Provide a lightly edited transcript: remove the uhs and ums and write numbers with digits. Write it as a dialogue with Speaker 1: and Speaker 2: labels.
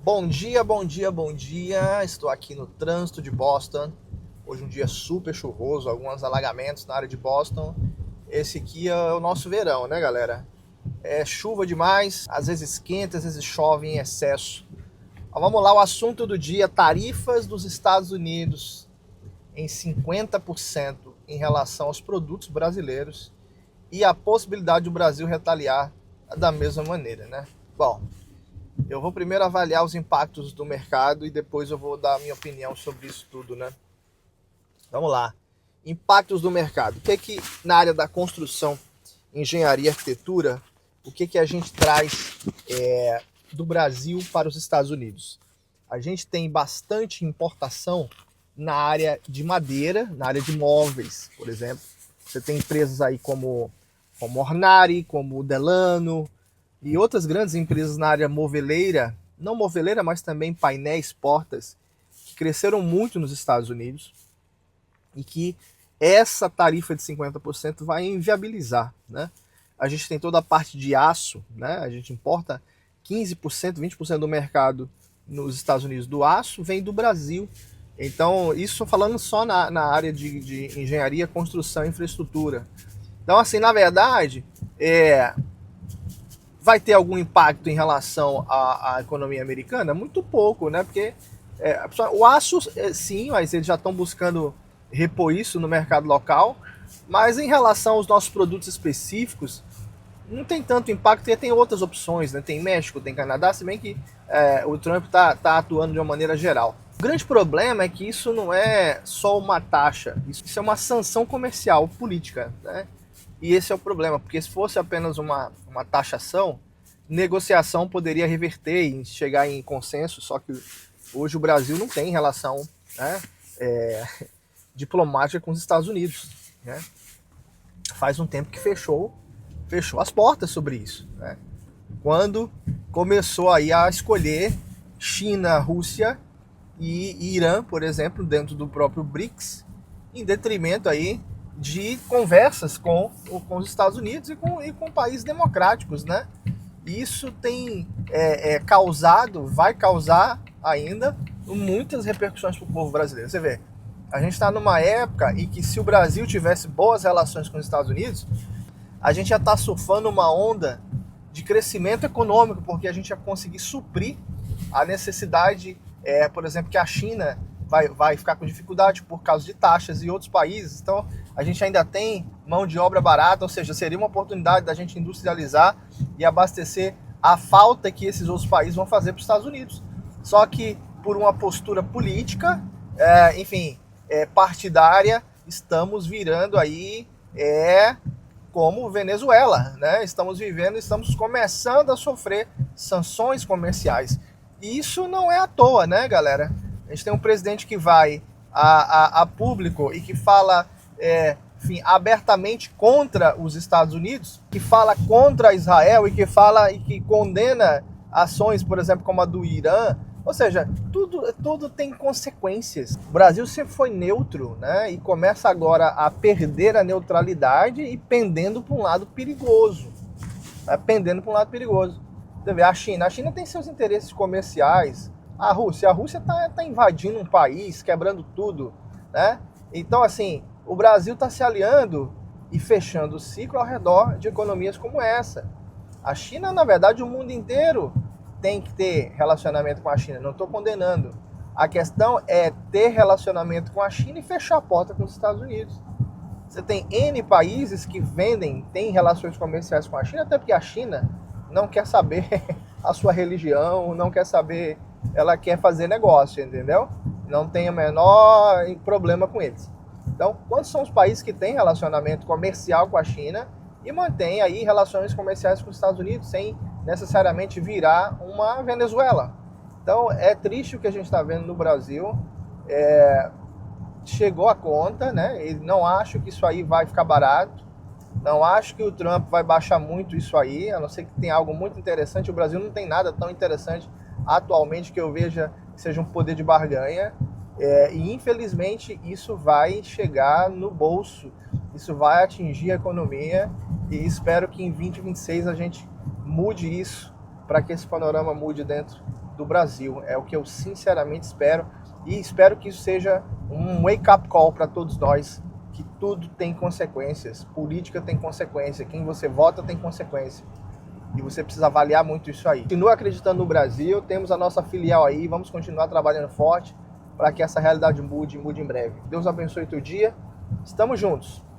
Speaker 1: Bom dia, bom dia, bom dia. Estou aqui no trânsito de Boston. Hoje um dia super chuvoso, alguns alagamentos na área de Boston. Esse aqui é o nosso verão, né, galera? É chuva demais, às vezes esquenta, às vezes chove em excesso. Mas vamos lá, o assunto do dia: tarifas dos Estados Unidos em 50% em relação aos produtos brasileiros e a possibilidade do Brasil retaliar da mesma maneira, né? Bom, eu vou primeiro avaliar os impactos do mercado e depois eu vou dar a minha opinião sobre isso tudo, né? Vamos lá. Impactos do mercado. O que é que na área da construção, engenharia e arquitetura, o que é que a gente traz do Brasil para os Estados Unidos? A gente tem bastante importação na área de madeira, na área de móveis, por exemplo. Você tem empresas aí como Ornari, como Delano, e outras grandes empresas na área moveleira, não moveleira, mas também painéis, portas, que cresceram muito nos Estados Unidos e que essa tarifa de 50% vai inviabilizar, né? A gente tem toda a parte de aço, né? A gente importa 15%, 20% do mercado nos Estados Unidos do aço vem do Brasil. Então, isso falando só na área de engenharia, construção e infraestrutura. Então, assim, na verdade, vai ter algum impacto em relação à economia americana? Muito pouco, né? Porque o aço, sim, mas eles já estão buscando repor isso no mercado local. Mas em relação aos nossos produtos específicos, não tem tanto impacto, porque tem outras opções, né? Tem México, tem Canadá, se bem que o Trump está atuando de uma maneira geral. O grande problema é que isso não é só uma taxa, isso é uma sanção comercial, política, né? E esse é o problema, porque se fosse apenas uma taxação, negociação poderia reverter e chegar em consenso, só que hoje o Brasil não tem relação, né, diplomática com os Estados Unidos, né? Faz um tempo que fechou as portas sobre isso, né? Quando começou aí a escolher China, Rússia e Irã, por exemplo, dentro do próprio BRICS, em detrimento aí de conversas com os Estados Unidos e com países democráticos, né? Isso tem causado, vai causar ainda muitas repercussões para o povo brasileiro. Você vê, a gente está numa época em que se o Brasil tivesse boas relações com os Estados Unidos, a gente já está surfando uma onda de crescimento econômico, porque a gente ia conseguir suprir a necessidade, por exemplo, que a China vai ficar com dificuldade por causa de taxas e outros países. Então, a gente ainda tem mão de obra barata, ou seja, seria uma oportunidade da gente industrializar e abastecer a falta que esses outros países vão fazer para os Estados Unidos. Só que por uma postura política, partidária, estamos virando aí como Venezuela, né? Estamos começando a sofrer sanções comerciais. E isso não é à toa, né, galera? A gente tem um presidente que vai a público e que fala abertamente contra os Estados Unidos, que fala contra Israel e que condena ações, por exemplo, como a do Irã. Ou seja, tudo tem consequências. O Brasil sempre foi neutro, né? E começa agora a perder a neutralidade e pendendo para um lado perigoso. Você vê, a China tem seus interesses comerciais. A Rússia está invadindo um país, quebrando tudo, né? Então, assim, o Brasil está se aliando e fechando o ciclo ao redor de economias como essa. A China, na verdade, o mundo inteiro tem que ter relacionamento com a China. Não estou condenando. A questão é ter relacionamento com a China e fechar a porta com os Estados Unidos. Você tem N países que têm relações comerciais com a China, até porque a China não quer saber a sua religião, não quer saber, ela quer fazer negócio, entendeu? Não tem o menor problema com eles. Então, quantos são os países que têm relacionamento comercial com a China e mantêm aí relações comerciais com os Estados Unidos sem necessariamente virar uma Venezuela? Então, é triste o que a gente está vendo no Brasil. Chegou a conta, né? E não acho que isso aí vai ficar barato. Não acho que o Trump vai baixar muito isso aí, a não ser que tenha algo muito interessante. O Brasil não tem nada tão interessante atualmente que eu veja que seja um poder de barganha. E infelizmente isso vai chegar no bolso, isso vai atingir a economia e espero que em 2026 a gente mude isso para que esse panorama mude dentro do Brasil. É o que eu sinceramente espero, e espero que isso seja um wake-up call para todos nós, que tudo tem consequências, política tem consequência, quem você vota tem consequência, e você precisa avaliar muito isso aí. Continua acreditando no Brasil, temos a nossa filial aí, vamos continuar trabalhando forte para que essa realidade mude em breve. Deus abençoe o teu dia, estamos juntos!